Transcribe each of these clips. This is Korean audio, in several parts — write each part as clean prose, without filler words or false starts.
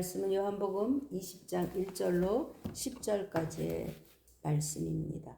말씀은 요한복음 20장 1절로 10절까지의 말씀입니다.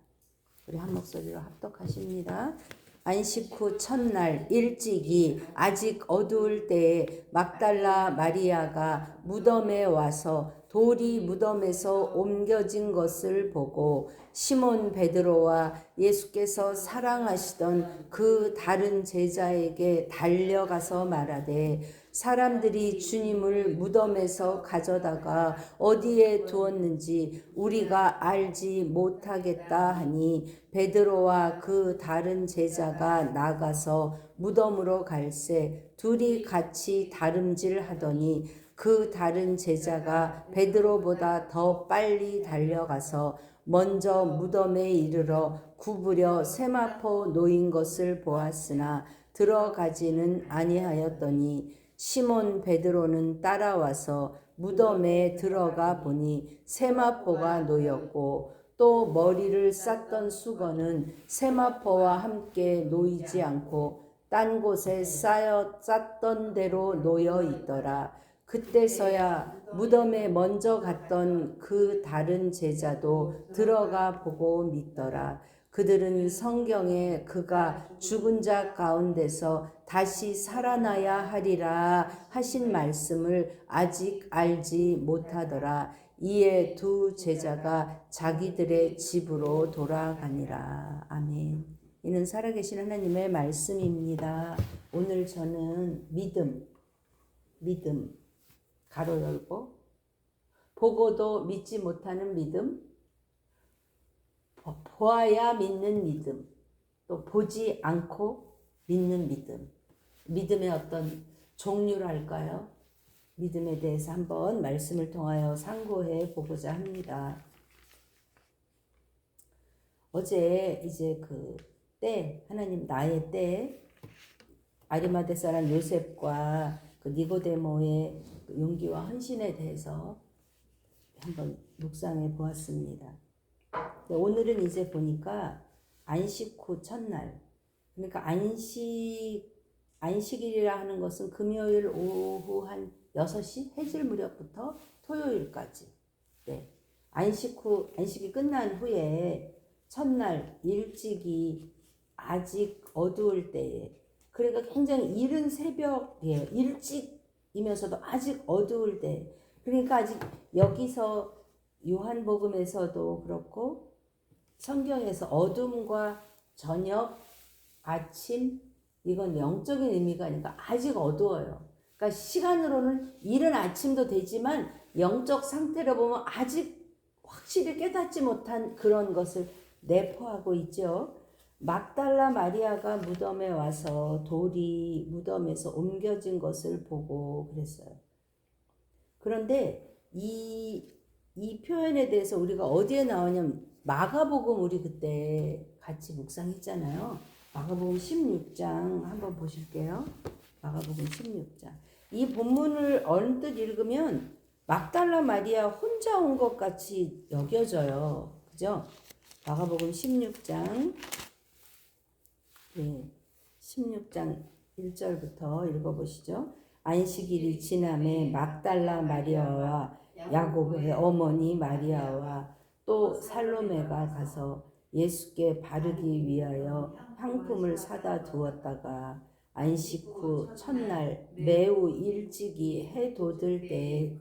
우리 한 목소리로 합독하십니다. 안식 후 첫날 일찍이 아직 어두울 때에 막달라 마리아가 무덤에 와서 돌이 무덤에서 옮겨진 것을 보고 시몬 베드로와 예수께서 사랑하시던 그 다른 제자에게 달려가서 말하되 사람들이 주님을 무덤에서 가져다가 어디에 두었는지 우리가 알지 못하겠다 하니 베드로와 그 다른 제자가 나가서 무덤으로 갈새 둘이 같이 다름질하더니 그 다른 제자가 베드로보다 더 빨리 달려가서 먼저 무덤에 이르러 구부려 세마포 놓인 것을 보았으나 들어가지는 아니하였더니 시몬 베드로는 따라와서 무덤에 들어가 보니 세마포가 놓였고 또 머리를 쌌던 수건은 세마포와 함께 놓이지 않고 딴 곳에 쌌던 대로 놓여 있더라. 그때서야 무덤에 먼저 갔던 그 다른 제자도 들어가 보고 믿더라. 그들은 성경에 그가 죽은 자 가운데서 다시 살아나야 하리라 하신 말씀을 아직 알지 못하더라. 이에 두 제자가 자기들의 집으로 돌아가니라. 아멘. 이는 살아계신 하나님의 말씀입니다. 오늘 저는 믿음 가로 열고 보고도 믿지 못하는 믿음, 보아야 믿는 믿음, 또 보지 않고 믿는 믿음, 믿음의 어떤 종류랄까요? 믿음에 대해서 한번 말씀을 통하여 상고해 보고자 합니다. 어제 이제 그 때, 하나님 나의 때, 아리마대 사람 요셉과 그 니고데모의 용기와 헌신에 대해서 한번 묵상해 보았습니다. 오늘은 이제 보니까 안식 후 첫날, 그러니까 안식일이라 하는 것은 금요일 오후 한 6시 해질 무렵부터 토요일까지. 네. 안식이 끝난 후에 첫날 일찍이 아직 어두울 때에, 그러니까 굉장히 이른 새벽에 일찍이면서도 아직 어두울 때, 그러니까 아직 여기서 요한복음에서도 그렇고 성경에서 어둠과 저녁, 아침, 이건 영적인 의미가 아니라 아직 어두워요. 그러니까 시간으로는 이른 아침도 되지만 영적 상태로 보면 아직 확실히 깨닫지 못한 그런 것을 내포하고 있죠. 막달라 마리아가 무덤에 와서 돌이 무덤에서 옮겨진 것을 보고 그랬어요. 그런데 이 표현에 대해서 우리가 어디에 나오냐면 마가복음, 우리 그때 같이 묵상했잖아요. 마가복음 16장 한번 보실게요. 마가복음 16장. 이 본문을 언뜻 읽으면 막달라 마리아 혼자 온 것 같이 여겨져요. 그죠? 마가복음 16장, 네, 16장 1절부터 읽어보시죠. 안식일이 지남에 막달라 마리아와 야고보의 어머니 마리아와 또 살로메가 가서 예수께 바르기 위하여 향품을 사다 두었다가 안식 후 첫날 매우 일찍이 해 돋을 때에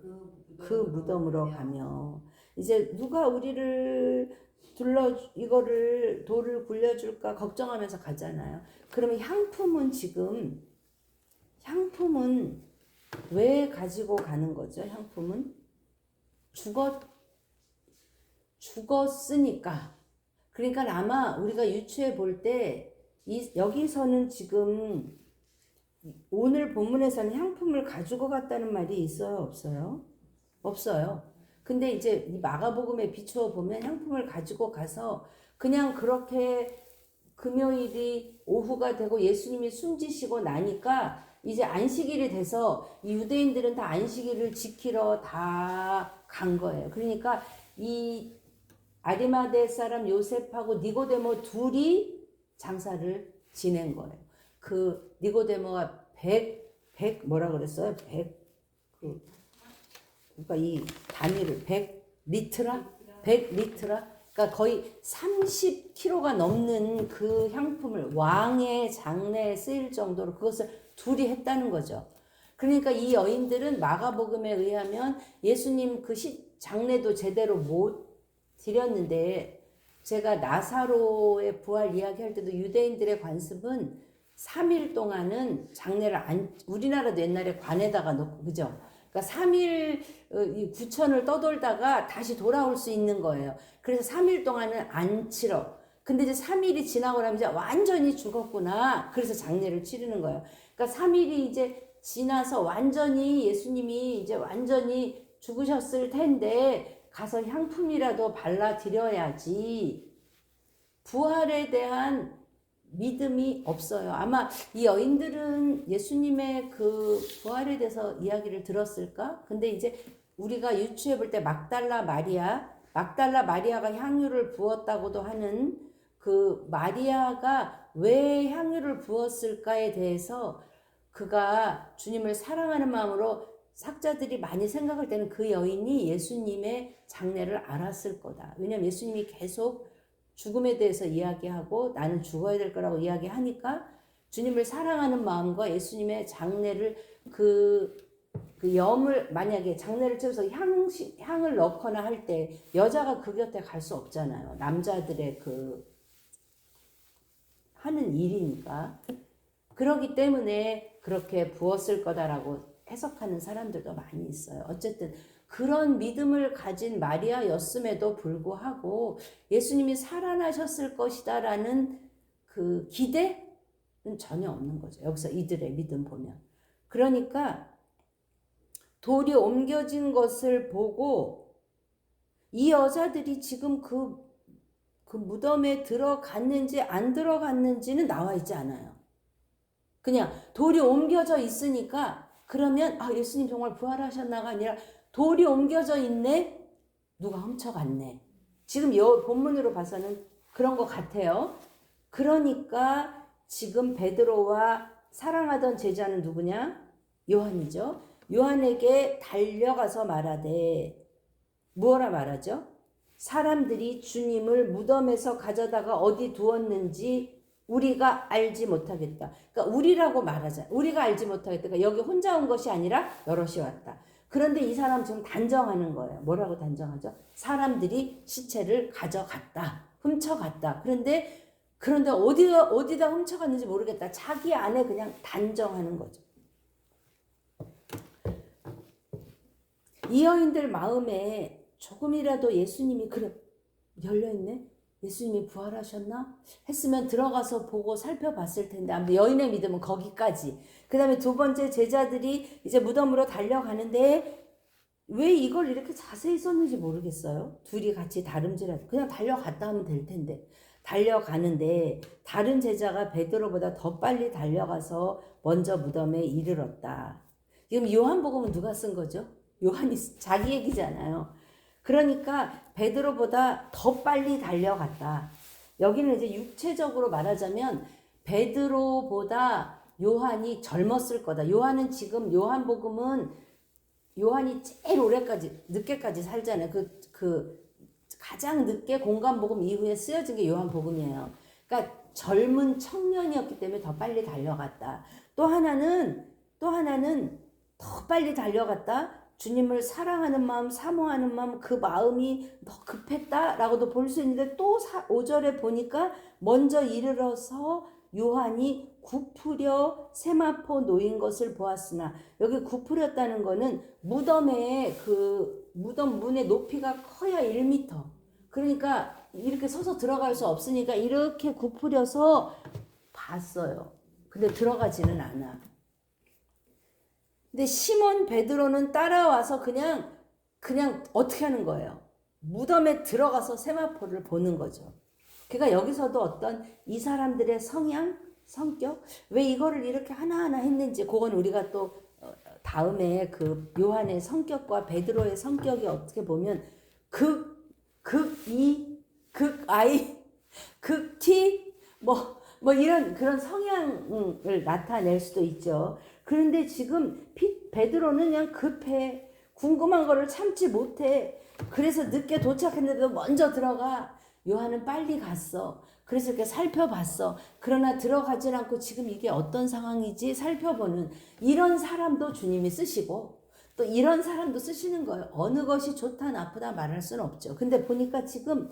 그 무덤으로 가며, 이제 누가 우리를 이거를 돌을 굴려줄까 걱정하면서 가잖아요. 그러면 향품은 왜 가지고 가는 거죠? 향품은 죽었으니까. 그러니까 아마 우리가 유추해 볼 때 여기서는 지금 오늘 본문에서는 향품을 가지고 갔다는 말이 있어요, 없어요? 없어요. 근데 이제 이 마가복음에 비추어 보면 향품을 가지고 가서 그냥 그렇게 금요일이 오후가 되고 예수님이 숨지시고 나니까 이제 안식일이 돼서 이 유대인들은 다 안식일을 지키러 다 간 거예요. 그러니까 이 아리마대 사람 요셉하고 니고데모 둘이 장사를 지낸 거예요. 그 니고데모가 뭐라 그랬어요? 그러니까 이 단위를 100리트라? 100리트라? 그러니까 거의 30kg가 넘는 그 향품을 왕의 장례에 쓰일 정도로 그것을 둘이 했다는 거죠. 그러니까 이 여인들은 마가복음에 의하면 예수님 그 장례도 제대로 못 드렸는데, 제가 나사로의 부활 이야기할 때도 유대인들의 관습은 3일 동안은 장례를 우리나라도 옛날에 관에다가 놓고, 그죠? 그러니까 3일 구천을 떠돌다가 다시 돌아올 수 있는 거예요. 그래서 3일 동안은 안 치러. 근데 이제 3일이 지나고 나면 이제 완전히 죽었구나. 그래서 장례를 치르는 거예요. 그러니까 3일이 이제 지나서 완전히 예수님이 이제 완전히 죽으셨을 텐데 가서 향품이라도 발라드려야지 부활에 대한 믿음이 없어요. 아마 이 여인들은 예수님의 그 부활에 대해서 이야기를 들었을까? 근데 이제 우리가 유추해 볼 때 막달라 마리아가 향유를 부었다고도 하는 그 마리아가 왜 향유를 부었을까에 대해서, 그가 주님을 사랑하는 마음으로 학자들이 많이 생각할 때는 그 여인이 예수님의 장례를 알았을 거다. 왜냐하면 예수님이 계속 죽음에 대해서 이야기하고 나는 죽어야 될 거라고 이야기하니까 주님을 사랑하는 마음과 예수님의 장례를 그 염을, 만약에 장례를 채워서 향을 넣거나 할 때 여자가 그 곁에 갈 수 없잖아요. 남자들의 그 하는 일이니까. 그렇기 때문에 그렇게 부었을 거다라고 해석하는 사람들도 많이 있어요. 어쨌든 그런 믿음을 가진 마리아였음에도 불구하고 예수님이 살아나셨을 것이다라는 그 기대는 전혀 없는 거죠. 여기서 이들의 믿음 보면. 그러니까 돌이 옮겨진 것을 보고 이 여자들이 지금 그 무덤에 들어갔는지 안 들어갔는지는 나와 있지 않아요. 그냥 돌이 옮겨져 있으니까 그러면 예수님 정말 부활하셨나가 아니라 돌이 옮겨져 있네? 누가 훔쳐갔네. 지금 본문으로 봐서는 그런 것 같아요. 그러니까 지금 베드로와 사랑하던 제자는 누구냐? 요한이죠. 요한에게 달려가서 말하되, 뭐라 말하죠? 사람들이 주님을 무덤에서 가져다가 어디 두었는지 우리가 알지 못하겠다. 그러니까 우리라고 말하자. 우리가 알지 못하겠다. 그러니까 여기 혼자 온 것이 아니라 여럿이 왔다. 그런데 이 사람 지금 단정하는 거예요. 뭐라고 단정하죠? 사람들이 시체를 가져갔다. 훔쳐갔다. 그런데 어디다 훔쳐갔는지 모르겠다. 자기 안에 그냥 단정하는 거죠. 이 여인들 마음에 조금이라도 예수님이 열려있네? 예수님이 부활하셨나? 했으면 들어가서 보고 살펴봤을 텐데, 아무튼 여인의 믿음은 거기까지. 그 다음에 두 번째, 제자들이 이제 무덤으로 달려가는데 왜 이걸 이렇게 자세히 썼는지 모르겠어요. 둘이 같이 다름질하고 그냥 달려갔다 하면 될 텐데. 달려가는데 다른 제자가 베드로보다 더 빨리 달려가서 먼저 무덤에 이르렀다. 지금 요한복음은 누가 쓴 거죠? 요한이 자기 얘기잖아요. 그러니까 베드로보다 더 빨리 달려갔다. 여기는 이제 육체적으로 말하자면 베드로보다 요한이 젊었을 거다. 요한은 지금 요한복음은 요한이 제일 늦게까지 살잖아요. 가장 늦게 공간복음 이후에 쓰여진 게 요한복음이에요. 그러니까 젊은 청년이었기 때문에 더 빨리 달려갔다. 또 하나는 더 빨리 달려갔다. 주님을 사랑하는 마음, 사모하는 마음, 그 마음이 더 급했다라고도 볼 수 있는데, 또 5절에 보니까 먼저 이르러서 요한이 굽으려 세마포 놓인 것을 보았으나, 여기 굽으렸다는 거는 무덤에 무덤 문의 높이가 커야 1m. 그러니까 이렇게 서서 들어갈 수 없으니까 이렇게 굽으려서 봤어요. 근데 들어가지는 않아. 근데 시몬 베드로는 따라와서 그냥 어떻게 하는 거예요? 무덤에 들어가서 세마포를 보는 거죠. 그러니까 여기서도 어떤 이 사람들의 성격, 왜 이거를 이렇게 하나하나 했는지, 그건 우리가 또 다음에 그 요한의 성격과 베드로의 성격이 어떻게 보면 극이, 극I, 극T, 이런 그런 성향을 나타낼 수도 있죠. 그런데 지금 베드로는 그냥 급해. 궁금한 거를 참지 못해. 그래서 늦게 도착했는데도 먼저 들어가. 요한은 빨리 갔어. 그래서 이렇게 살펴봤어. 그러나 들어가질 않고 지금 이게 어떤 상황이지 살펴보는 이런 사람도 주님이 쓰시고 또 이런 사람도 쓰시는 거예요. 어느 것이 좋다 나쁘다 말할 수는 없죠. 근데 보니까 지금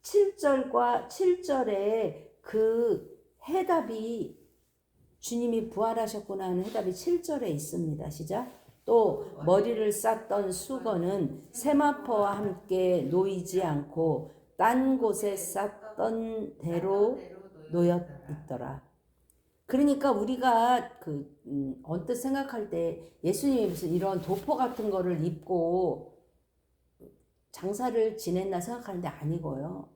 7절과 7절에 그 해답이 주님이 부활하셨구나 하는 해답이 7절에 있습니다. 시작. 또 머리를 쌌던 수건은 세마포와 함께 놓이지 않고 딴 곳에 쌌던 대로 놓여 있더라. 그러니까 우리가 언뜻 생각할 때 예수님이 무슨 이런 도포 같은 거를 입고 장사를 지냈나 생각하는데 아니고요.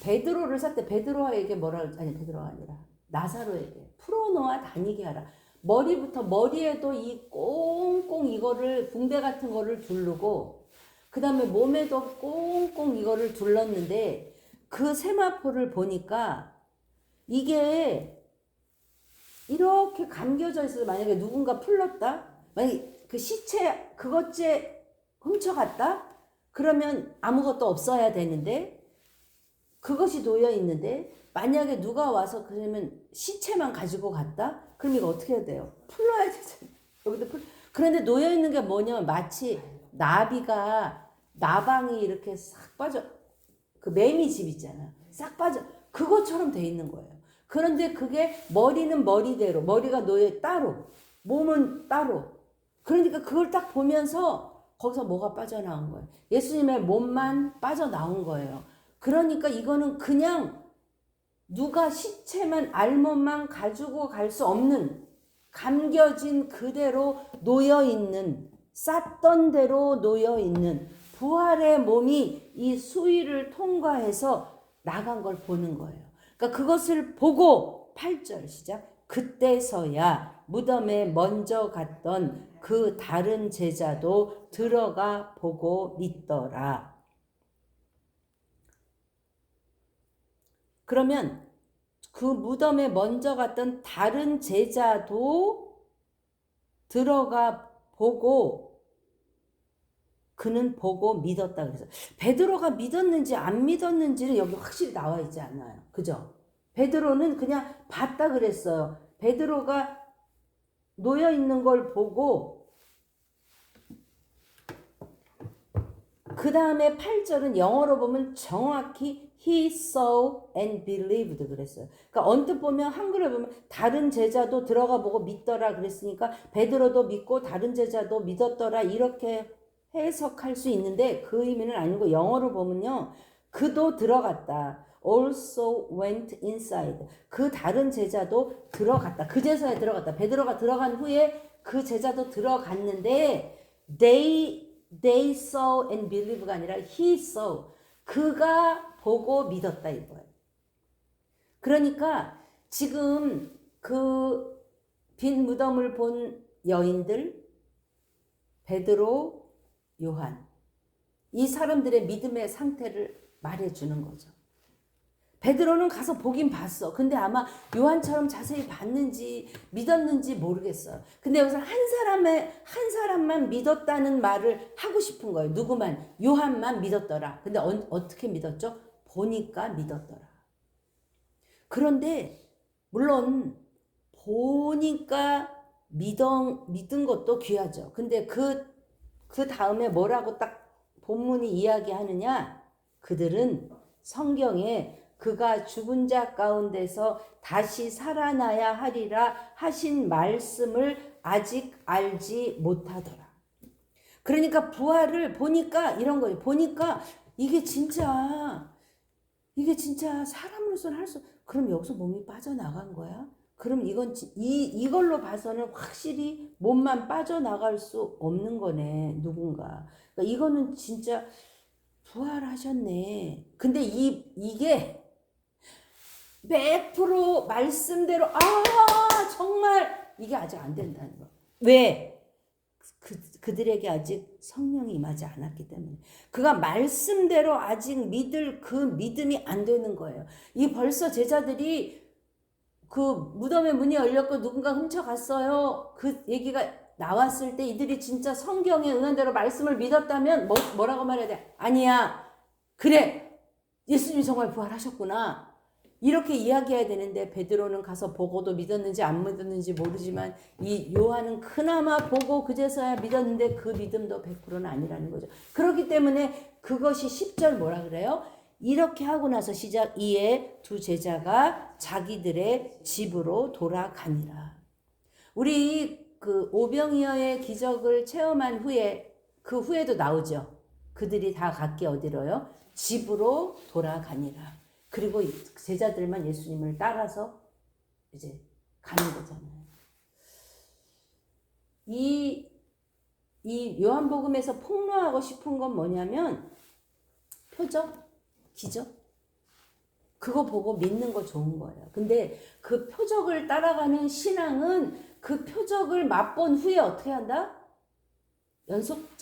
베드로를 샀대. 베드로에게 베드로가 아니라 나사로에게 풀어놓아 다니게 하라. 머리에,도 이 꽁꽁 이거를 붕대 같은 거를 두르고 그 다음에 몸에도 꽁꽁 이거를 둘렀는데 그 세마포를 보니까 이게 이렇게 감겨져 있어서 만약에 누군가 풀렀다? 만약에 그 시체 그것째 훔쳐갔다? 그러면 아무것도 없어야 되는데 그것이 놓여 있는데 만약에 누가 와서 그러면 시체만 가지고 갔다? 그럼 이거 어떻게 해야 돼요? 풀러야 되잖아요. 여기도 그런데 놓여 있는 게 뭐냐면 마치 나방이 이렇게 싹 빠져 그 매미집 있잖아요. 싹 빠져 그것처럼 돼 있는 거예요. 그런데 그게 머리는 머리대로 머리가 놓여 따로 몸은 따로 그러니까 그걸 딱 보면서 거기서 뭐가 빠져나온 거예요. 예수님의 몸만 빠져나온 거예요. 그러니까 이거는 그냥 누가 시체만 알몸만 가지고 갈 수 없는 감겨진 그대로 놓여있는 쌌던 대로 놓여있는 부활의 몸이 이 수위를 통과해서 나간 걸 보는 거예요. 그러니까 그것을 보고 8절 시작. 그때서야 무덤에 먼저 갔던 그 다른 제자도 들어가 보고 믿더라. 그러면 그 무덤에 먼저 갔던 다른 제자도 들어가 보고 그는 보고 믿었다 그래서 베드로가 믿었는지 안 믿었는지는 여기 확실히 나와 있지 않아요. 그죠? 베드로는 그냥 봤다 그랬어요. 베드로가 놓여 있는 걸 보고 그 다음에 8절은 영어로 보면 정확히 he saw and believed 그랬어요. 그러니까 언뜻 보면 한글로 보면 다른 제자도 들어가 보고 믿더라 그랬으니까 베드로도 믿고 다른 제자도 믿었더라 이렇게 해석할 수 있는데 그 의미는 아니고 영어로 보면요. 그도 들어갔다. also went inside. 그 다른 제자도 들어갔다. 그제서야 들어갔다. 베드로가 들어간 후에 그 제자도 들어갔는데 they saw and believe가 아니라 he saw. 그가 보고 믿었다 이거예요. 그러니까 지금 그 빈 무덤을 본 여인들 베드로, 요한 이 사람들의 믿음의 상태를 말해주는 거죠. 베드로는 가서 보긴 봤어. 근데 아마 요한처럼 자세히 봤는지 믿었는지 모르겠어요. 근데 여기서 한 사람만 믿었다는 말을 하고 싶은 거예요. 누구만? 요한만 믿었더라. 근데 어떻게 믿었죠? 보니까 믿었더라. 그런데 물론 보니까 믿은 것도 귀하죠. 근데 그 다음에 뭐라고 딱 본문이 이야기하느냐? 그들은 성경에 그가 죽은 자 가운데서 다시 살아나야 하리라 하신 말씀을 아직 알지 못하더라. 그러니까 부활을 보니까 이런 거예요. 보니까 이게 진짜 사람으로서는 할 수, 그럼 여기서 몸이 빠져나간 거야? 그럼 이걸로 봐서는 확실히 몸만 빠져나갈 수 없는 거네, 누군가. 그러니까 이거는 진짜 부활하셨네. 근데 이게 100% 말씀대로 정말 이게 아직 안 된다는 거. 왜? 그들에게 아직 성령이 임하지 않았기 때문에. 그가 말씀대로 아직 믿을 그 믿음이 안 되는 거예요. 이 벌써 제자들이 그 무덤의 문이 열렸고 누군가 훔쳐갔어요. 그 얘기가 나왔을 때 이들이 진짜 성경에 응한 대로 말씀을 믿었다면 뭐라고 말해야 돼? 아니야. 그래. 예수님이 정말 부활하셨구나. 이렇게 이야기해야 되는데 베드로는 가서 보고도 믿었는지 안 믿었는지 모르지만 이 요한은 그나마 보고 그제서야 믿었는데 그 믿음도 100%는 아니라는 거죠. 그렇기 때문에 그것이 10절 뭐라 그래요? 이렇게 하고 나서 시작 2에 두 제자가 자기들의 집으로 돌아가니라. 우리 그 오병이어의 기적을 체험한 후에 그 후에도 나오죠. 그들이 다 각기 어디로요? 집으로 돌아가니라. 그리고 제자들만 예수님을 따라서 이제 가는 거잖아요. 이 요한복음에서 폭로하고 싶은 건 뭐냐면 표적, 기적 그거 보고 믿는 거 좋은 거예요. 근데 그 표적을 따라가는 신앙은 그 표적을 맛본 후에 어떻게 한다?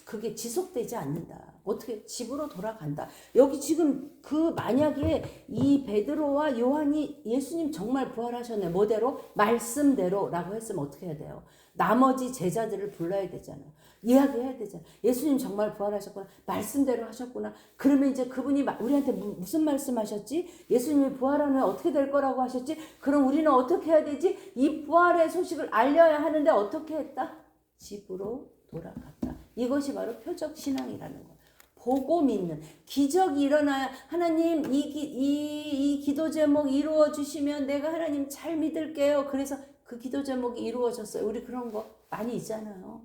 그게 지속되지 않는다. 어떻게 집으로 돌아간다. 여기 지금 그 만약에 이 베드로와 요한이 예수님 정말 부활하셨네. 뭐대로? 말씀대로라고 했으면 어떻게 해야 돼요? 나머지 제자들을 불러야 되잖아. 이야기해야 되잖아. 예수님 정말 부활하셨구나. 말씀대로 하셨구나. 그러면 이제 그분이 우리한테 무슨 말씀하셨지? 예수님이 부활하면 어떻게 될 거라고 하셨지? 그럼 우리는 어떻게 해야 되지? 이 부활의 소식을 알려야 하는데 어떻게 했다? 집으로 돌아갔다. 이것이 바로 표적 신앙이라는 거예요. 보고 믿는. 기적이 일어나야 하나님 이 기도 제목 이루어 주시면 내가 하나님 잘 믿을게요. 그래서 그 기도 제목이 이루어졌어요. 우리 그런 거 많이 있잖아요.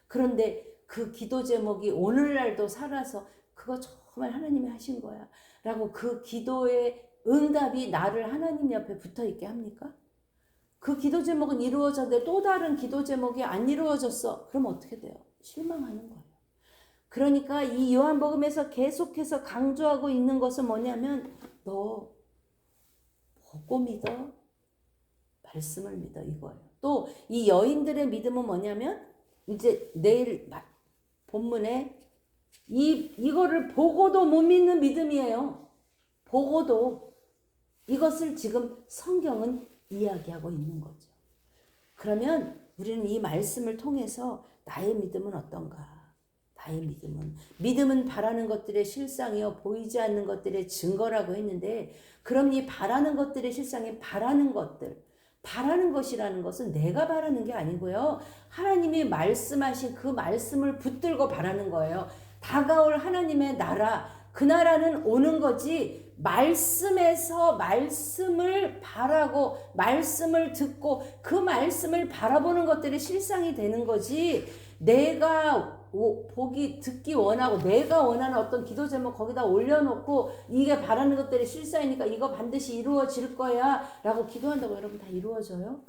그런데 그 기도 제목이 오늘날도 살아서 그거 정말 하나님이 하신 거야 라고 그 기도의 응답이 나를 하나님 옆에 붙어 있게 합니까? 그 기도 제목은 이루어졌는데 또 다른 기도 제목이 안 이루어졌어. 그럼 어떻게 돼요? 실망하는 거예요. 그러니까 이 요한복음에서 계속해서 강조하고 있는 것은 뭐냐면 너 보고 믿어. 말씀을 믿어 이거예요. 또 이 여인들의 믿음은 뭐냐면 이제 내일 본문에 이거를 보고도 못 믿는 믿음이에요. 보고도 이것을 지금 성경은 이야기하고 있는 거죠. 그러면 우리는 이 말씀을 통해서 나의 믿음은 어떤가? 나의 믿음은 바라는 것들의 실상이요 보이지 않는 것들의 증거라고 했는데 그럼 이 바라는 것들의 실상이 바라는 것이라는 것은 내가 바라는 게 아니고요. 하나님이 말씀하신 그 말씀을 붙들고 바라는 거예요. 다가올 하나님의 나라, 그 나라는 오는 거지 말씀에서 말씀을 바라고 말씀을 듣고 그 말씀을 바라보는 것들이 실상이 되는 거지 내가 듣기 원하고 내가 원하는 어떤 기도 제목 거기다 올려놓고 이게 바라는 것들이 실상이니까 이거 반드시 이루어질 거야 라고 기도한다고 여러분 다 이루어져요?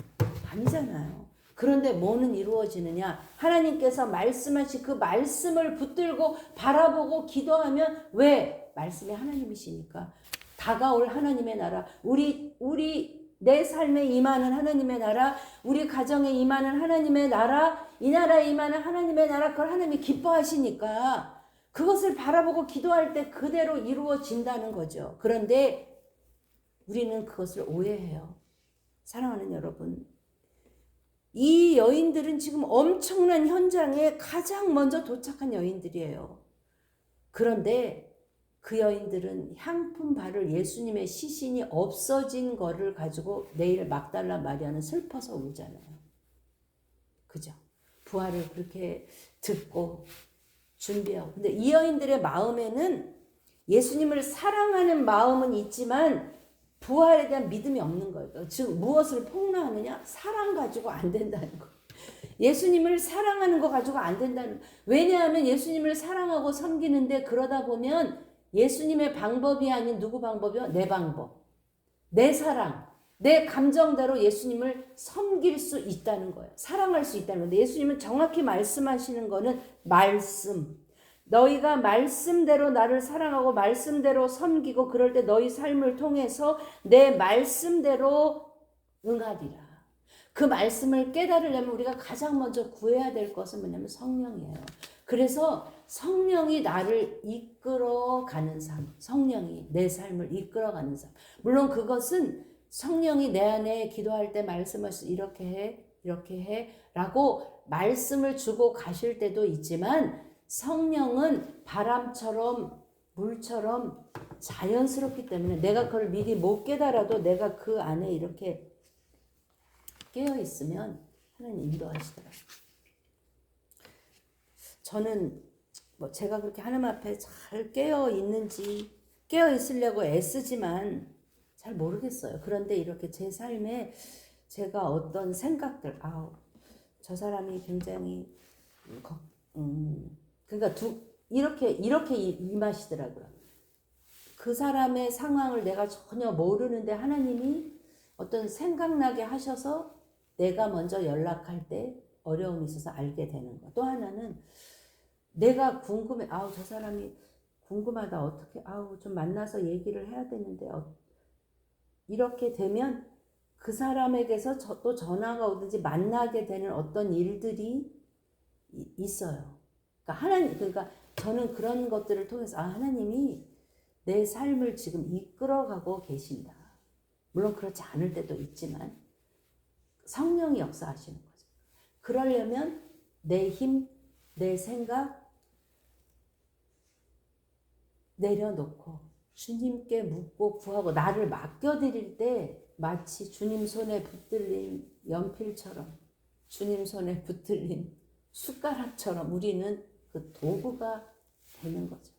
아니잖아요. 그런데 뭐는 이루어지느냐? 하나님께서 말씀하신 그 말씀을 붙들고 바라보고 기도하면 왜? 말씀이 하나님이시니까 다가올 하나님의 나라 우리 내 삶에 임하는 하나님의 나라 우리 가정에 임하는 하나님의 나라 이 나라에 임하는 하나님의 나라 그걸 하나님이 기뻐하시니까 그것을 바라보고 기도할 때 그대로 이루어진다는 거죠. 그런데 우리는 그것을 오해해요. 사랑하는 여러분 이 여인들은 지금 엄청난 현장에 가장 먼저 도착한 여인들이에요. 그런데 그 여인들은 향품 바를 예수님의 시신이 없어진 거를 가지고 내일 막달라 마리아는 슬퍼서 울잖아요. 그죠? 부활을 그렇게 듣고 준비하고. 근데 이 여인들의 마음에는 예수님을 사랑하는 마음은 있지만 부활에 대한 믿음이 없는 거예요. 즉 무엇을 폭로하느냐? 사랑 가지고 안 된다는 거. 예수님을 사랑하는 거 가지고 안 된다는 거. 왜냐하면 예수님을 사랑하고 섬기는데 그러다 보면 예수님의 방법이 아닌 누구 방법이요? 내 방법. 내 사랑. 내 감정대로 예수님을 섬길 수 있다는 거예요. 사랑할 수 있다는 건데 예수님은 정확히 말씀하시는 거는 말씀. 너희가 말씀대로 나를 사랑하고 말씀대로 섬기고 그럴 때 너희 삶을 통해서 내 말씀대로 응하리라. 그 말씀을 깨달으려면 우리가 가장 먼저 구해야 될 것은 뭐냐면 성령이에요. 그래서 성령이 나를 이끌어가는 삶, 성령이 내 삶을 이끌어가는 삶. 물론 그것은 성령이 내 안에 기도할 때 말씀하셔서 이렇게 해 라고 말씀을 주고 가실 때도 있지만 성령은 바람처럼 물처럼 자연스럽기 때문에 내가 그걸 미리 못 깨달아도 내가 그 안에 이렇게 깨어 있으면 하나님 인도하시더라고요. 저는 뭐 제가 그렇게 하나님 앞에 잘 깨어 있는지 깨어 있으려고 애쓰지만 잘 모르겠어요. 그런데 이렇게 제 삶에 제가 어떤 생각들, 저 사람이 굉장히 그러니까 이렇게 임하시더라고요. 그 사람의 상황을 내가 전혀 모르는데 하나님이 어떤 생각나게 하셔서 내가 먼저 연락할 때 어려움이 있어서 알게 되는 거. 또 하나는 내가 궁금해. 저 사람이 궁금하다. 어떻게 좀 만나서 얘기를 해야 되는데 이렇게 되면 그 사람에게서 또 전화가 오든지 만나게 되는 어떤 일들이 있어요. 그러니까 저는 그런 것들을 통해서 하나님이 내 삶을 지금 이끌어가고 계신다. 물론 그렇지 않을 때도 있지만 성령이 역사하시는 거죠. 그러려면 내 힘, 내 생각 내려놓고 주님께 묻고 구하고 나를 맡겨드릴 때 마치 주님 손에 붙들린 연필처럼 주님 손에 붙들린 숟가락처럼 우리는 그 도구가 되는 거죠.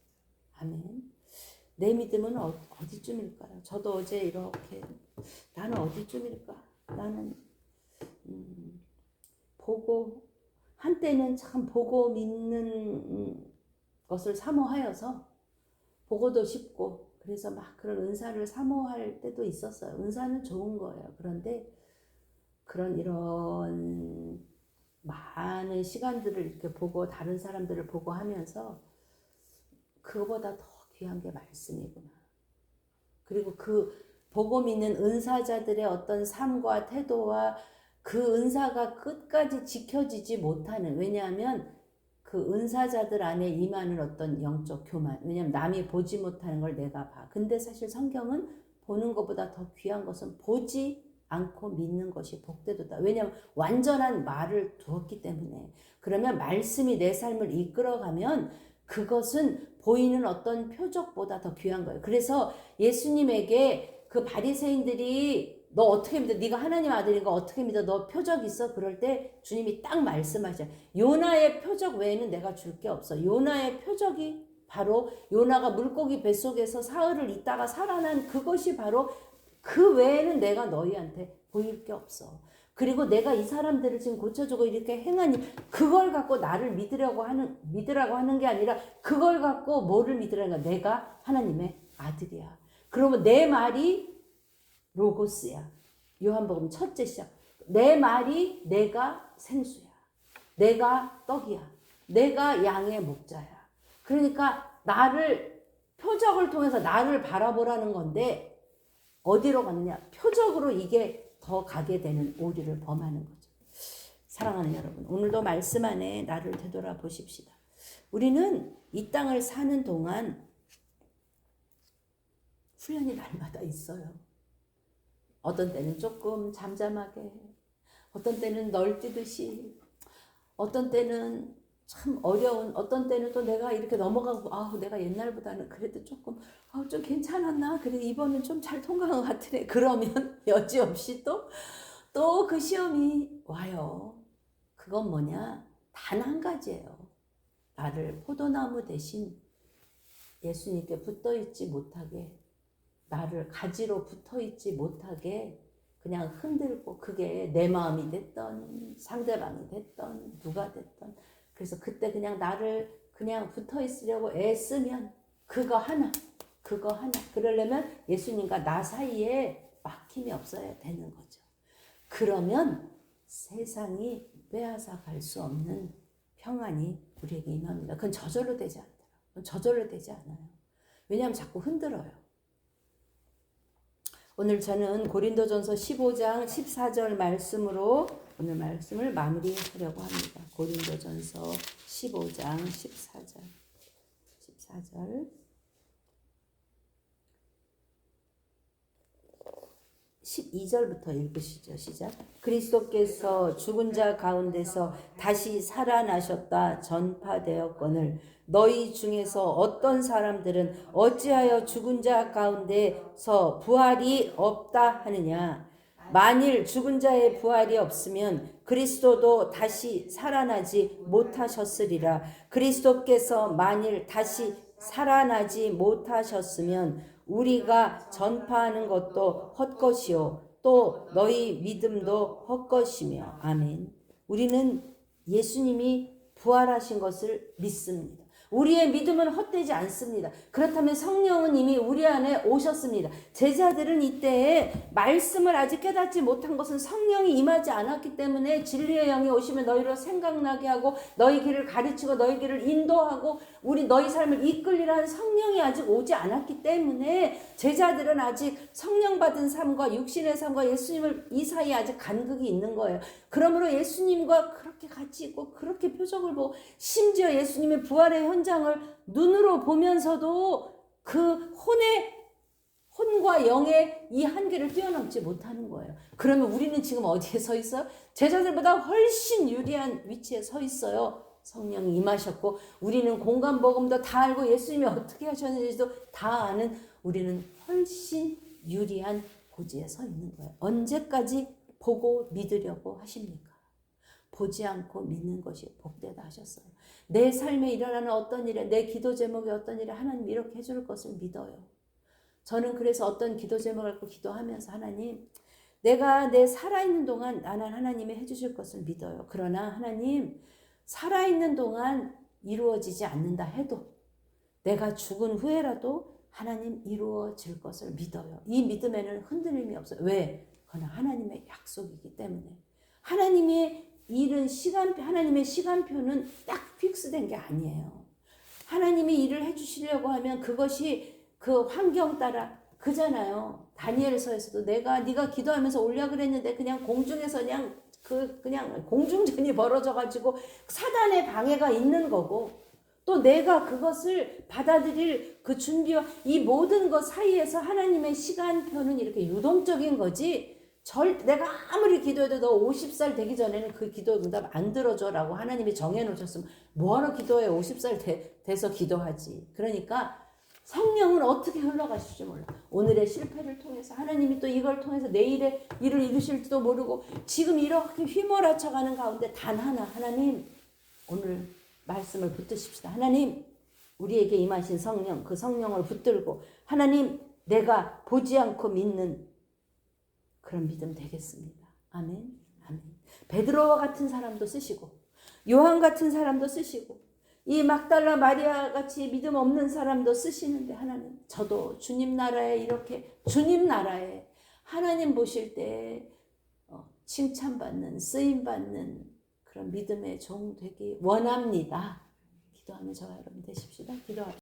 아멘. 내 믿음은 어디쯤일까요? 저도 어제 이렇게 나는 어디쯤일까? 나는 보고 한때는 참 보고 믿는 것을 사모하여서 보고도 싶고 그래서 막 그런 은사를 사모할 때도 있었어요. 은사는 좋은 거예요. 그런데 이런 많은 시간들을 이렇게 보고 다른 사람들을 보고 하면서 그거보다 더 귀한 게 말씀이구나. 그리고 그 보고 믿는 은사자들의 어떤 삶과 태도와 그 은사가 끝까지 지켜지지 못하는, 왜냐하면 그 은사자들 안에 임하는 어떤 영적 교만, 왜냐하면 남이 보지 못하는 걸 내가 봐. 근데 사실 성경은 보는 것보다 더 귀한 것은 보지 않고 믿는 것이 복되도다. 왜냐하면 완전한 말을 두었기 때문에. 그러면 말씀이 내 삶을 이끌어가면 그것은 보이는 어떤 표적보다 더 귀한 거예요. 그래서 예수님에게 그 바리새인들이 너 어떻게 믿어? 네가 하나님 아들인 거 어떻게 믿어? 너 표적 있어? 그럴 때 주님이 딱 말씀하셔요. 요나의 표적 외에는 내가 줄 게 없어. 요나의 표적이 바로 요나가 물고기 뱃속에서 사흘을 있다가 살아난 그것이 바로 그 외에는 내가 너희한테 보일 게 없어. 그리고 내가 이 사람들을 지금 고쳐주고 이렇게 행하니 그걸 갖고 나를 믿으라고 하는 게 아니라 그걸 갖고 뭐를 믿으라는 거야. 내가 하나님의 아들이야. 그러면 내 말이 로고스야. 요한복음 첫째 시작. 내 말이 내가 생수야. 내가 떡이야. 내가 양의 목자야. 그러니까 나를 표적을 통해서 나를 바라보라는 건데 어디로 가느냐? 표적으로 이게 더 가게 되는 오류를 범하는 거죠. 사랑하는 여러분, 오늘도 말씀 안에 나를 되돌아보십시다. 우리는 이 땅을 사는 동안 훈련이 날마다 있어요. 어떤 때는 조금 잠잠하게, 어떤 때는 널뛰듯이, 어떤 때는 참 어려운, 어떤 때는 또 내가 이렇게 넘어가고 내가 옛날보다는 그래도 조금 좀 괜찮았나? 그래 이번은 좀 잘 통과한 것 같으네. 그러면 여지없이 또 그 시험이 와요. 그건 뭐냐? 단 한 가지예요. 나를 포도나무 대신 예수님께 붙어있지 못하게, 나를 가지로 붙어있지 못하게 그냥 흔들고, 그게 내 마음이 됐던 상대방이 됐던 누가 됐던, 그래서 그때 그냥 나를 그냥 붙어있으려고 애쓰면 그거 하나 그러려면 예수님과 나 사이에 막힘이 없어야 되는 거죠. 그러면 세상이 빼앗아 갈 수 없는 평안이 우리에게 임합니다. 그건 저절로 되지 않더라고요. 그건 저절로 되지 않아요. 왜냐하면 자꾸 흔들어요. 오늘 저는 고린도전서 15장 14절 말씀으로 오늘 말씀을 마무리하려고 합니다. 고린도전서 15장 14절. 12절부터 읽으시죠. 시작. 그리스도께서 죽은 자 가운데서 다시 살아나셨다 전파되었거늘 너희 중에서 어떤 사람들은 어찌하여 죽은 자 가운데서 부활이 없다 하느냐. 만일 죽은 자의 부활이 없으면 그리스도도 다시 살아나지 못하셨으리라. 그리스도께서 만일 다시 살아나지 못하셨으면 우리가 전파하는 것도 헛것이요 또 너희 믿음도 헛것이며. 아멘. 우리는 예수님이 부활하신 것을 믿습니다. 우리의 믿음은 헛되지 않습니다. 그렇다면 성령은 이미 우리 안에 오셨습니다. 제자들은 이때에 말씀을 아직 깨닫지 못한 것은 성령이 임하지 않았기 때문에 진리의 영이 오시면 너희로 생각나게 하고 너희 길을 가르치고 너희 길을 인도하고 너희 삶을 이끌리라는 성령이 아직 오지 않았기 때문에 제자들은 아직 성령 받은 삶과 육신의 삶과 예수님을 이 사이에 아직 간극이 있는 거예요. 그러므로 예수님과 그렇게 같이 있고 그렇게 표적을 보고 심지어 예수님의 부활의 현장을 눈으로 보면서도 그 혼과 영의 이 한계를 뛰어넘지 못하는 거예요. 그러면 우리는 지금 어디에 서 있어요? 제자들보다 훨씬 유리한 위치에 서 있어요. 성령이 임하셨고 우리는 공간복음도 다 알고 예수님이 어떻게 하셨는지도 다 아는 우리는 훨씬 유리한 고지에 서 있는 거예요. 언제까지 보고 믿으려고 하십니까? 보지 않고 믿는 것이 복되다 하셨어요. 내 삶에 일어나는 어떤 일에 내 기도 제목에 어떤 일에 하나님 이렇게 해줄 것을 믿어요. 저는 그래서 어떤 기도 제목을 갖고 기도하면서 하나님 내가 내 살아있는 동안 나는 하나님이 해주실 것을 믿어요. 그러나 하나님 살아있는 동안 이루어지지 않는다 해도 내가 죽은 후에라도 하나님 이루어질 것을 믿어요. 이 믿음에는 흔들림이 없어요. 왜? 그건 하나님의 약속이기 때문에. 하나님의 일은 하나님의 시간표는 딱 픽스된 게 아니에요. 하나님이 일을 해주시려고 하면 그것이 그 환경 따라 그잖아요. 다니엘서에서도 네가 기도하면서 올려 그랬는데 그냥 공중에서 그냥 공중전이 벌어져가지고 사단의 방해가 있는 거고 또 내가 그것을 받아들일 그 준비와 이 모든 것 사이에서 하나님의 시간표는 이렇게 유동적인 거지 내가 아무리 기도해도 너 50살 되기 전에는 그 기도 응답 안 들어줘라고 하나님이 정해놓으셨으면 뭐하러 기도해 50살 돼서 기도하지. 그러니까 성령은 어떻게 흘러가실지 몰라. 오늘의 실패를 통해서 하나님이 또 이걸 통해서 내일의 일을 이루실지도 모르고 지금 이렇게 휘몰아쳐가는 가운데 단 하나 하나님 오늘 말씀을 붙드십시다. 하나님 우리에게 임하신 성령 그 성령을 붙들고 하나님 내가 보지 않고 믿는 그런 믿음 되겠습니다. 아멘. 아멘. 베드로와 같은 사람도 쓰시고 요한 같은 사람도 쓰시고 이 막달라 마리아 같이 믿음 없는 사람도 쓰시는데 하나님 저도 주님 나라에 이렇게 주님 나라에 하나님 보실 때 칭찬받는 쓰임받는 그런 믿음의 종 되기 원합니다. 기도하는 저와 여러분 되십시다. 기도합시다.